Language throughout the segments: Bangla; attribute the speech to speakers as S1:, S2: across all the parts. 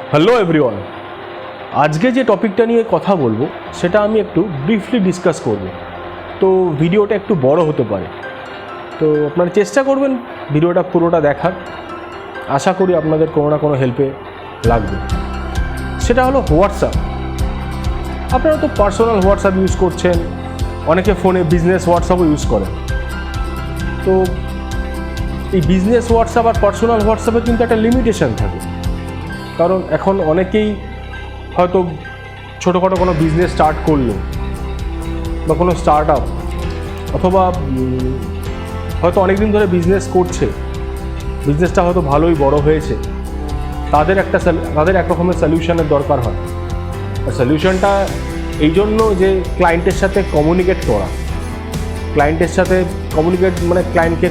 S1: হ্যালো এভরিওয়ান, আজকে যে টপিকটা নিয়ে কথা বলবো সেটা আমি একটু ব্রিফলি ডিসকাস করব। তো ভিডিওটা একটু বড় হতে পারে, তো আপনারা চেষ্টা করবেন ভিডিওটা পুরোটা দেখার। আশা করি আপনাদের কোনো না কোনো হেল্পে লাগবে। সেটা হলো হোয়াটসঅ্যাপ। আপনারা তো পার্সোনাল হোয়াটসঅ্যাপ ইউজ করছেন, অনেকে ফোনে বিজনেস হোয়াটসঅ্যাপও ইউজ করেন। তো এই বিজনেস হোয়াটসঅ্যাপ আর পার্সোনাল হোয়াটসঅ্যাপে কিন্তু একটা লিমিটেশন থাকে, কারণ এখন অনেকেই হয়তো ছোটোখাটো কোনো বিজনেস স্টার্ট করলো বা কোনো স্টার্ট আপ, অথবা হয়তো অনেক দিন ধরে বিজনেস করছে, বিজনেসটা হয়তো ভালোই বড় হয়েছে, তাদের এক রকমের সলিউশনের দরকার হয়। আর সলিউশনটা এই জন্য যে ক্লায়েন্টের সাথে কমিউনিকেট করা, ক্লায়েন্টের সাথে কমিউনিকেট মানে ক্লায়েন্টকে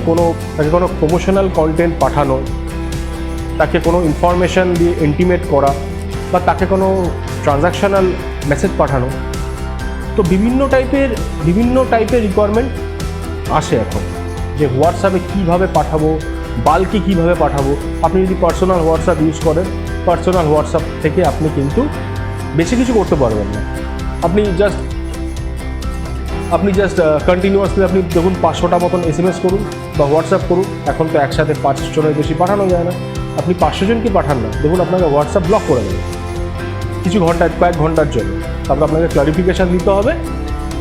S1: তাকে কোনো প্রমোশনাল কন্টেন্ট পাঠানো, তাকে কোনো ইনফরমেশান দিয়ে ইন্টিমেট করা, বা তাকে কোনো ট্রানজাকশনাল মেসেজ পাঠানো। তো বিভিন্ন টাইপের রিকোয়ারমেন্ট আসে এখন, যে হোয়াটসঅ্যাপে কীভাবে পাঠাবো, বাল্কে কীভাবে পাঠাবো। আপনি যদি পার্সোনাল হোয়াটসঅ্যাপ ইউজ করেন, পার্সোনাল হোয়াটসঅ্যাপ থেকে আপনি কিন্তু বেশি কিছু করতে পারবেন না। আপনি জাস্ট কন্টিনিউয়াসলি আপনি দেখুন 500টা মতন SMS করুন বা হোয়াটসঅ্যাপ করুন। এখন তো একসাথে 5 জনের বেশি পাঠানো যায় না। আপনি 500 জনকে পাঠান না, দেখুন আপনাকে হোয়াটসঅ্যাপ ব্লক করে দেবে কয়েক ঘন্টার জন্য। তারপর আপনাকে ক্লারিফিকেশান দিতে হবে,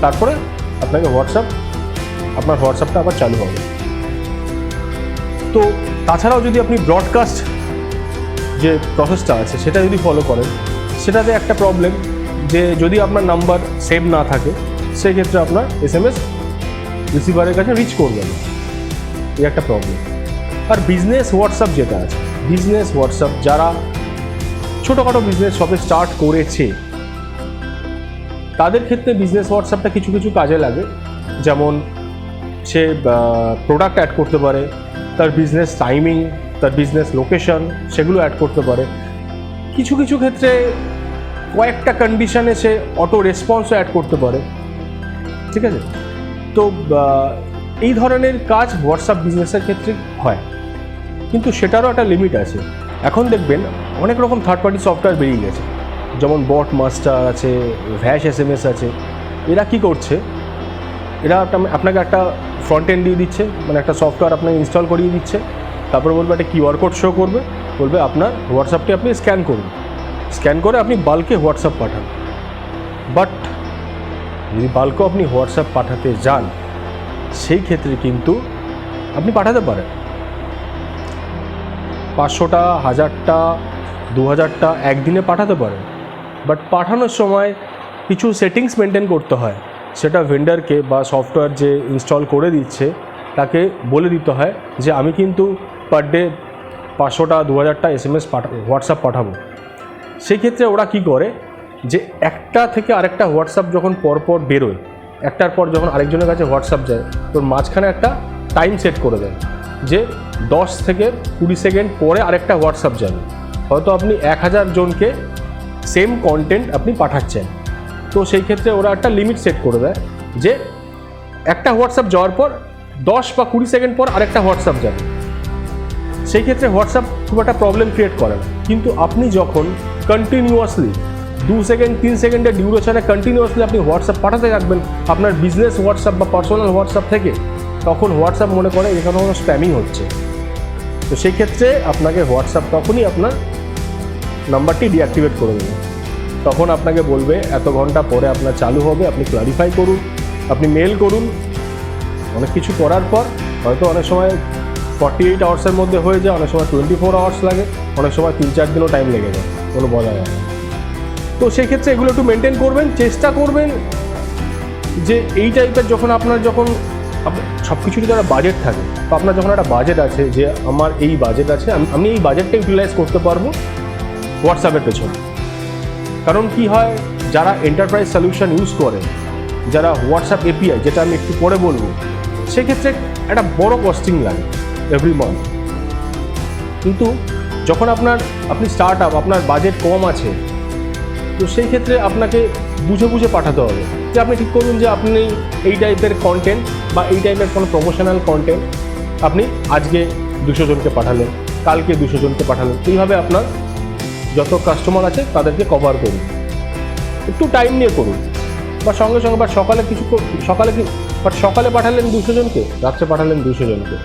S1: তারপরে আপনাকে আপনার হোয়াটসঅ্যাপটা আবার চালু হবে। তো তাছাড়াও যদি আপনি ব্রডকাস্ট যে প্রসেসটা আছে সেটা যদি ফলো করেন, সেটাতে একটা প্রবলেম, যে যদি আপনার নাম্বার সেভ না থাকে সেক্ষেত্রে আপনার SMS রিসিভারের কাছে রিচ করবে না, এই একটা প্রবলেম। আর বিজনেস হোয়াটসঅ্যাপ যেটা আছে, বিজনেস হোয়াটসঅ্যাপ যারা ছোটোখাটো বিজনেস সবে স্টার্ট করেছে তাদের ক্ষেত্রে বিজনেস হোয়াটসঅ্যাপটা কিছু কিছু কাজে লাগে। যেমন সে প্রোডাক্ট অ্যাড করতে পারে, তার বিজনেস টাইমিং, তার বিজনেস লোকেশন, সেগুলো অ্যাড করতে পারে। কিছু কিছু ক্ষেত্রে কয়েকটা কন্ডিশনে সে অটো রেসপন্সও অ্যাড করতে পারে, ঠিক আছে। তো এই ধরনের কাজ হোয়াটসঅ্যাপ বিজনেসের ক্ষেত্রে হয়, কিন্তু সেটারও একটা লিমিট আছে। এখন দেখবেন অনেক রকম থার্ড পার্টি সফটওয়্যার বেরিয়ে গেছে, যেমন বট মাস্টার আছে, ভ্যাশ SMS আছে। এরা কি করছে, এরা আপনাকে একটা ফ্রন্ট এন্ড দিয়ে দিচ্ছে, মানে একটা সফটওয়্যার আপনাকে ইনস্টল করিয়ে দিচ্ছে, তারপরে বলবে একটা QR কোড শো করবে, বলবে আপনার হোয়াটসঅ্যাপটি আপনি স্ক্যান করুন, স্ক্যান করে আপনি বাল্কে হোয়াটসঅ্যাপ পাঠান। বাট যদি বাল্কও আপনি হোয়াটসঅ্যাপ পাঠাতে যান, সেই ক্ষেত্রে কিন্তু আপনি পাঠাতে পারেন 500টা, 1000টা, 2000টা একদিনে পাঠাতে পারেন। বাট পাঠানোর সময় কিছু সেটিংস মেনটেন করতে হয়, সেটা ভেন্ডারকে বা সফটওয়্যার যে ইনস্টল করে দিচ্ছে তাকে বলে দিতে হয় যে আমি কিন্তু পার ডে 500টা, 2000টা SMS হোয়াটসঅ্যাপ পাঠাবো। সেই ক্ষেত্রে ওরা কি করে, যে একটা থেকে আরেকটা হোয়াটসঅ্যাপ যখন পরপর বেরোয়, একটার পর যখন আরেকজনের কাছে হোয়াটসঅ্যাপ যায়, তোর মাঝখানে একটা টাইম সেট করে দেয় যে 10 থেকে 20 সেকেন্ড পরে আরেকটা হোয়াটসঅ্যাপ যাবে। হয়তো আপনি 1000 জনকে সেম কন্টেন্ট আপনি পাঠাচ্ছেন, তো সেই ক্ষেত্রে ওরা একটা লিমিট সেট করে দেয় যে একটা হোয়াটসঅ্যাপ যাওয়ার পর 10 বা 20 সেকেন্ড পর আরেকটা হোয়াটসঅ্যাপ যাবে। সেই ক্ষেত্রে হোয়াটসঅ্যাপ খুব একটা প্রবলেম ক্রিয়েট করে না। কিন্তু আপনি যখন কন্টিনিউয়াসলি 2 সেকেন্ড 3 সেকেন্ডের ডিউরেশনে কন্টিনিউয়াসলি আপনি হোয়াটসঅ্যাপ পাঠাতে থাকবেন আপনার বিজনেস হোয়াটসঅ্যাপ বা পার্সোনাল হোয়াটসঅ্যাপ থেকে, তখন হোয়াটসঅ্যাপ মনে করে এখানে কোনো স্প্যামিং হচ্ছে। তো সেই ক্ষেত্রে আপনাকে হোয়াটসঅ্যাপ তখনই আপনার নাম্বারটি ডিঅ্যাক্টিভেট করে দেবে। তখন আপনাকে বলবে এত ঘন্টা পরে আপনার চালু হবে, আপনি ক্লারিফাই করুন, আপনি মেল করুন। অনেক কিছু করার পর হয়তো অনেক সময় 48 আওয়ার্সের মধ্যে হয়ে যায়, অনেক সময় 24 আওয়ার্স লাগে, অনেক সময় 3-4 দিনও টাইম লেগে যায়, কোনো বলা যায় না। তো সেই ক্ষেত্রে এগুলো একটু মেনটেন করবেন, চেষ্টা করবেন যে এই টাইপের যখন সব কিছুরই তো একটা বাজেট থাকে। তো আপনার যখন একটা বাজেট আছে যে আমার এই বাজেট আছে, আমি এই বাজেটটা ইউটিলাইজ করতে পারবো হোয়াটসঅ্যাপের পেছনে। কারণ কি হয়, যারা এন্টারপ্রাইজ সলিউশন ইউজ করে, যারা হোয়াটসঅ্যাপ API, যেটা আমি একটু পরে বলবো, সেক্ষেত্রে একটা বড় কস্টিং লাগে এভরি মান্থ। কিন্তু যখন আপনি স্টার্ট আপ, আপনার বাজেট কম আছে, তো সেই ক্ষেত্রে আপনাকে বুঝে পাঠাতে হবে। যে আপনি ঠিক করুন যে আপনি এই টাইপের কন্টেন্ট বা এই টাইপের কোনো প্রমোশনাল কন্টেন্ট আপনি আজকে 200 জনকে পাঠালেন, কালকে 200 জনকে পাঠালেন। এইভাবে আপনার যত কাস্টমার আছে তাদেরকে কভার করুন। একটু টাইম নিয়ে করুন, বা সঙ্গে সঙ্গে, বা সকালে পাঠালেন 200 জনকে, রাত্রে পাঠালেন 200 জনকে।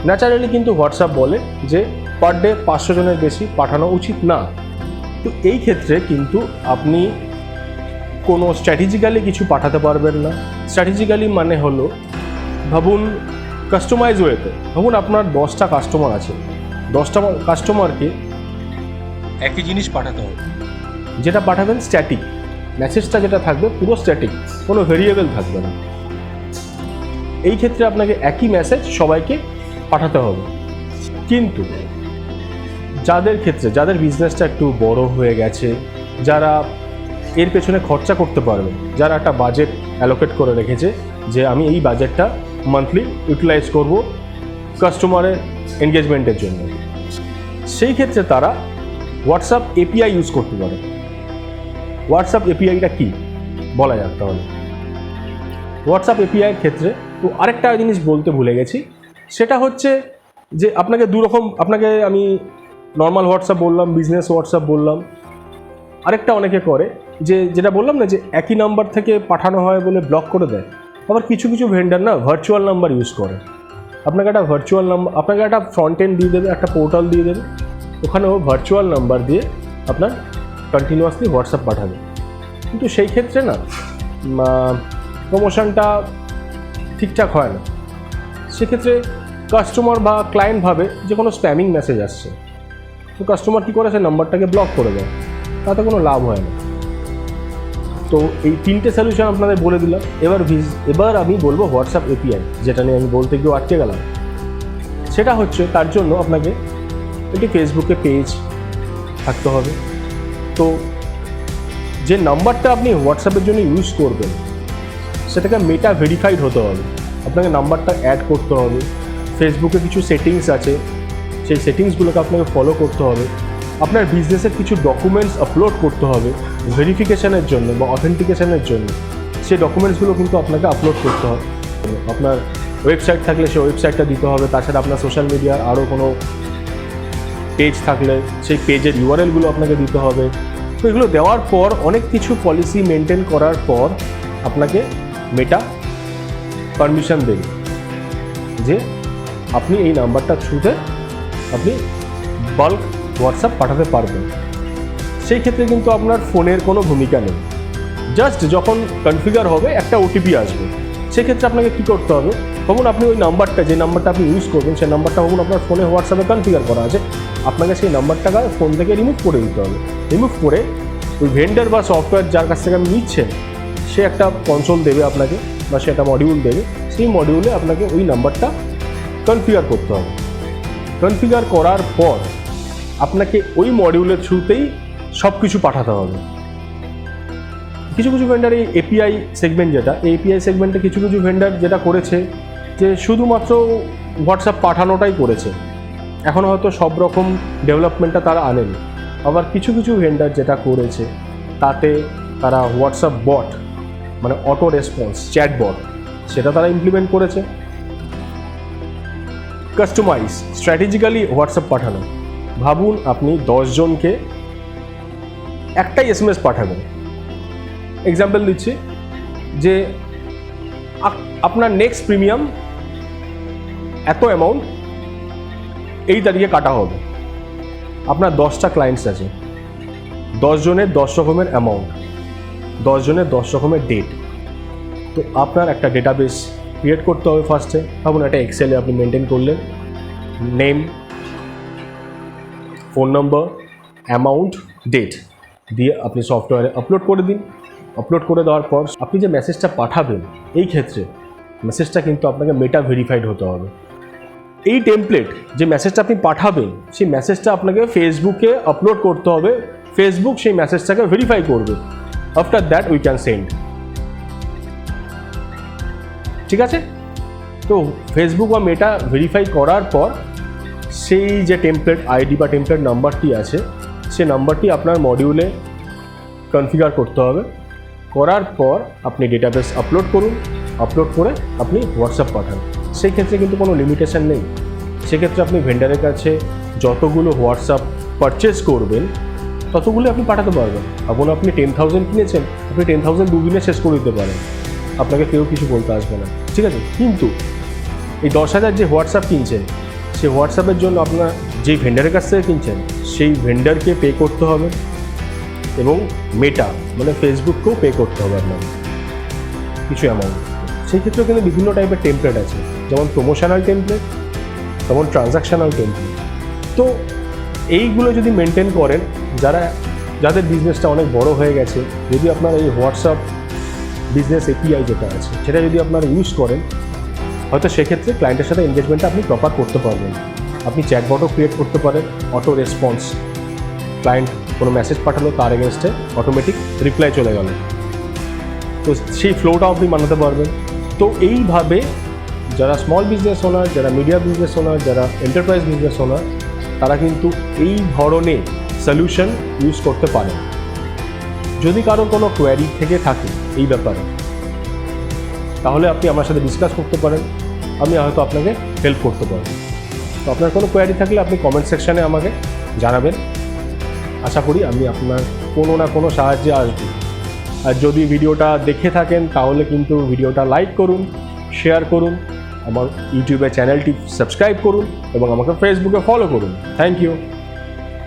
S1: ন্যাচারালি কিন্তু হোয়াটসঅ্যাপ বলে যে পার ডে 500 জনের বেশি পাঠানো উচিত না। তো এই ক্ষেত্রে কিন্তু আপনি কোনো স্ট্র্যাটেজিক্যালি কিছু পাঠাতে পারবেন না। স্ট্র্যাটেজিক্যালি মানে হলো, ভাবুন কাস্টমাইজ ওয়েতে, ভাবুন আপনার 10টা কাস্টমার আছে, 10টা কাস্টমারকে একই জিনিস পাঠাতে হবে। যেটা পাঠাবেন স্ট্যাটিক, মেসেজটা যেটা থাকবে পুরো স্ট্যাটিক, কোনো ভেরিয়েবল থাকবে না। এই ক্ষেত্রে আপনাকে একই মেসেজ সবাইকে পাঠাতে হবে। কিন্তু যাদের বিজনেসটা একটু বড় হয়ে গেছে, যারা এর পেছনে খরচা করতে পারবে, যারা একটা বাজেট অ্যালোকেট করে রেখেছে যে আমি এই বাজেটটা মান্থলি ইউটিলাইজ করব কাস্টমারের এনগেজমেন্টের জন্য, সেই ক্ষেত্রে তারা হোয়াটসঅ্যাপ এপিআই ইউজ করতে পারে। হোয়াটসঅ্যাপ এপিআইটা কি বলা যাক তাহলে। হোয়াটসঅ্যাপ এপিআইয়ের ক্ষেত্রে তো আরেকটা জিনিস বলতে ভুলে গেছি, সেটা হচ্ছে যে আপনাকে দুরকম, আপনাকে আমি নর্মাল হোয়াটসঅ্যাপ বললাম, বিজনেস হোয়াটসঅ্যাপ বললাম। আরেকটা অনেকে করে যে, যেটা বললাম না যে একই নাম্বার থেকে পাঠানো হয় বলে ব্লক করে দেয়। আবার কিছু কিছু ভেন্ডার না ভার্চুয়াল নাম্বার ইউজ করে। আপনাকে একটা ভার্চুয়াল নাম্বার, আপনাকে একটা ফ্রন্ট এন্ড দিয়ে দেবে, একটা পোর্টাল দিয়ে দেবে, ওখানেও ভার্চুয়াল নাম্বার দিয়ে আপনার কন্টিনিউয়াসলি হোয়াটসঅ্যাপ পাঠাবে। কিন্তু সেই ক্ষেত্রে না প্রমোশনটা ঠিকঠাক হয় না। সেক্ষেত্রে কাস্টমার বা ক্লায়েন্ট ভাবে যে কোনো স্প্যামিং মেসেজ আসছে, তো কাস্টমার কী করে, সে নাম্বারটাকে ব্লক করে দেয়, তাতে কোনো লাভ হয় না। তো এই 3টে সলিউশন আপনাদের বলে দিলাম। এবার আমি বলবো হোয়াটসঅ্যাপ এপিআই, যেটা নিয়ে আমি বলতে গিয়ে আটকে গেলাম। সেটা হচ্ছে, তার জন্য আপনাকে একটি ফেসবুকে পেজ থাকতে হবে। তো যে নাম্বারটা আপনি হোয়াটসঅ্যাপের জন্য ইউজ করবেন সেটাকে মেটা ভেরিফাইড হতে হবে। আপনাকে নাম্বারটা অ্যাড করতে হবে। ফেসবুকে কিছু সেটিংস আছে, সেই সেটিংসগুলোকে আপনাকে ফলো করতে হবে। আপনার বিজনেসের কিছু ডকুমেন্টস আপলোড করতে হবে ভেরিফিকেশানের জন্য বা অথেন্টিকেশনের জন্য। সেই ডকুমেন্টসগুলো কিন্তু আপনাকে আপলোড করতে হবে। আপনার ওয়েবসাইট থাকলে সেই ওয়েবসাইটটা দিতে হবে। তাছাড়া আপনার সোশ্যাল মিডিয়ার আরও কোনো পেজ থাকলে সেই পেজের ইউআরএলগুলো আপনাকে দিতে হবে। তো এগুলো দেওয়ার পর, অনেক কিছু পলিসি মেনটেন করার পর আপনাকে মেটা পারমিশন দেবে যে আপনি এই নাম্বারটার থ্রুতে আপনি বাল্ক হোয়াটসঅ্যাপ পাঠাতে পারবেন। সেই ক্ষেত্রে কিন্তু আপনার ফোনের কোনো ভূমিকা নেই। জাস্ট যখন কনফিগার হবে একটা ওটিপি আসবে। সেক্ষেত্রে আপনাকে কী করতে হবে, ভাবুন আপনি ওই নাম্বারটা, যে নাম্বারটা আপনি ইউজ করবেন সেই নাম্বারটা ভাবুন আপনার ফোনে হোয়াটসঅ্যাপে কনফিগার করা আছে। আপনাকে সেই নাম্বারটাকে ফোন থেকে রিমুভ করে দিতে হবে। রিমুভ করে ওই ভেন্ডার বা সফটওয়্যার যার কাছ থেকে আপনি নিচ্ছেন, সে একটা কনসোল দেবে আপনাকে, বা সে একটা মডিউল দেবে। সেই মডিউলে আপনাকে ওই নাম্বারটা কনফিগার করতে হবে। কনফিগার করার পর আপনাকে ওই মডিউলের থ্রুতেই সব কিছু পাঠাতে হবে। কিছু কিছু ভেন্ডার এই এপিআই সেগমেন্ট, যেটা এই এপিআই সেগমেন্টে কিছু কিছু ভেন্ডার যেটা করেছে যে শুধুমাত্র হোয়াটসঅ্যাপ পাঠানোটাই করেছে, এখনও হয়তো সব রকম ডেভেলপমেন্টটা তারা আনেনি। আবার কিছু কিছু ভেন্ডার যেটা করেছে তাতে তারা হোয়াটসঅ্যাপ বট, মানে অটো রেসপন্স চ্যাট বট, সেটা তারা ইমপ্লিমেন্ট করেছে। কাস্টমাইজ স্ট্র্যাটেজিক্যালি হোয়াটসঅ্যাপ পাঠানো, ভাবুন আপনি 10 জনকে একটাই এসএমএস পাঠাবেন। এক্সাম্পল দিচ্ছি যে আপনার নেক্সট প্রিমিয়াম এত অ্যামাউন্ট এই তারিখে কাটা হবে। আপনার 10টা ক্লায়েন্টস আছে, 10 জনের 10 রকমের অ্যামাউন্ট, 10 জনের 10 রকমের ডেট। তো আপনার একটা ডেটাবেস ক্রিয়েট করতে হবে ফার্স্টে। ভাবুন একটা এক্সেলে আপনি মেনটেন করলেন, name, phone number, amount, date দিয়ে আপনি সফটওয়্যারে আপলোড করে দিন। আপলোড করে দেওয়ার পর আপনি যে মেসেজটা পাঠাবেন, এই ক্ষেত্রে মেসেজটা কিন্তু আপনাকে মেটা ভেরিফাইড হতে হবে। এই টেমপ্লেট যে মেসেজটা আপনি পাঠাবেন, সেই মেসেজটা আপনাকে ফেসবুকে আপলোড করতে হবে। ফেসবুক সেই মেসেজটাকে ভেরিফাই করবে। After that we can send. ঠিক আছে? তো ফেসবুক বা মেটা ভেরিফাই করার পর সেই যে টেমপ্লেট আইডি বা টেমপ্লেট নাম্বারটি আছে, সে নাম্বারটি আপনার মডিউলে কনফিগার করতে হবে। করার পর আপনি ডেটাবেস আপলোড করুন, আপলোড করে আপনি হোয়াটসঅ্যাপ পাঠান। সেই ক্ষেত্রে কিন্তু কোনো লিমিটেশন নেই। সেক্ষেত্রে আপনি ভেন্ডারের কাছে যতগুলো হোয়াটসঅ্যাপ পারচেস করবেন ততগুলো আপনি পাঠাতে পারবেন। এখন আপনি 10,000 কিনেছেন, আপনি 10,000 দুদিনে শেষ করে দিতে পারেন, আপনাকে কেউ কিছু বলতে আসবে না, ঠিক আছে। কিন্তু এই 10,000 যে হোয়াটসঅ্যাপ কিনছেন, সেই হোয়াটসঅ্যাপের জন্য আপনার যেই ভেন্ডারের কাছ থেকে কিনছেন সেই ভেন্ডারকে পে করতে হবে, এবং মেটা মানে ফেসবুককেও পে করতে হবে আপনাকে কিছু অ্যামাউন্ট। সেই ক্ষেত্রে কিন্তু বিভিন্ন টাইপের টেমপ্লেট আছে, যেমন প্রমোশনাল টেমপ্লেট, যেমন ট্রানজাকশনাল টেমপ্লেট। তো এইগুলো যদি মেনটেন করেন, যাদের বিজনেসটা অনেক বড় হয়ে গেছে, যদি আপনার এই হোয়াটসঅ্যাপ বিজনেস এপিআই যেটা আছে সেটা যদি আপনারা ইউজ করেন, হয়তো সেক্ষেত্রে ক্লায়েন্টের সাথে এনগেজমেন্টটা আপনি প্রপার করতে পারবেন। আপনি চ্যাটবটও ক্রিয়েট করতে পারেন, অটো রেসপন্স, ক্লায়েন্ট কোনো মেসেজ পাঠালো তার এগেনস্টে অটোমেটিক রিপ্লাই চলে গেল, তো সেই ফ্লোটা আপনি বানাতে পারবেন। তো এইভাবে যারা স্মল বিজনেস ওনার, যারা মিডিয়া বিজনেস ওনার, যারা এন্টারপ্রাইজ বিজনেস ওনার, তারা কিন্তু এই ধরনের সলিউশন ইউজ করতে পারে। যদি কারো কোনো কোয়ারি থেকে থাকে এই ব্যাপারে, তাহলে আপনি আমার সাথে ডিসকাস করতে পারেন, আমি হয়তো আপনাকে হেল্প করতে পারবো। তো আপনার কোনো কোয়ারি থাকলে আপনি কমেন্ট সেকশানে আমাকে জানাবেন, আশা করি আমি আপনার কোনো না কোনো সাহায্যে আসবো। আর যদি ভিডিওটা দেখে থাকেন তাহলে কিন্তু ভিডিওটা লাইক করুন, শেয়ার করুন, আমার ইউটিউবের চ্যানেলটি সাবস্ক্রাইব করুন এবং আমাকে ফেসবুকে ফলো করুন। Thank you.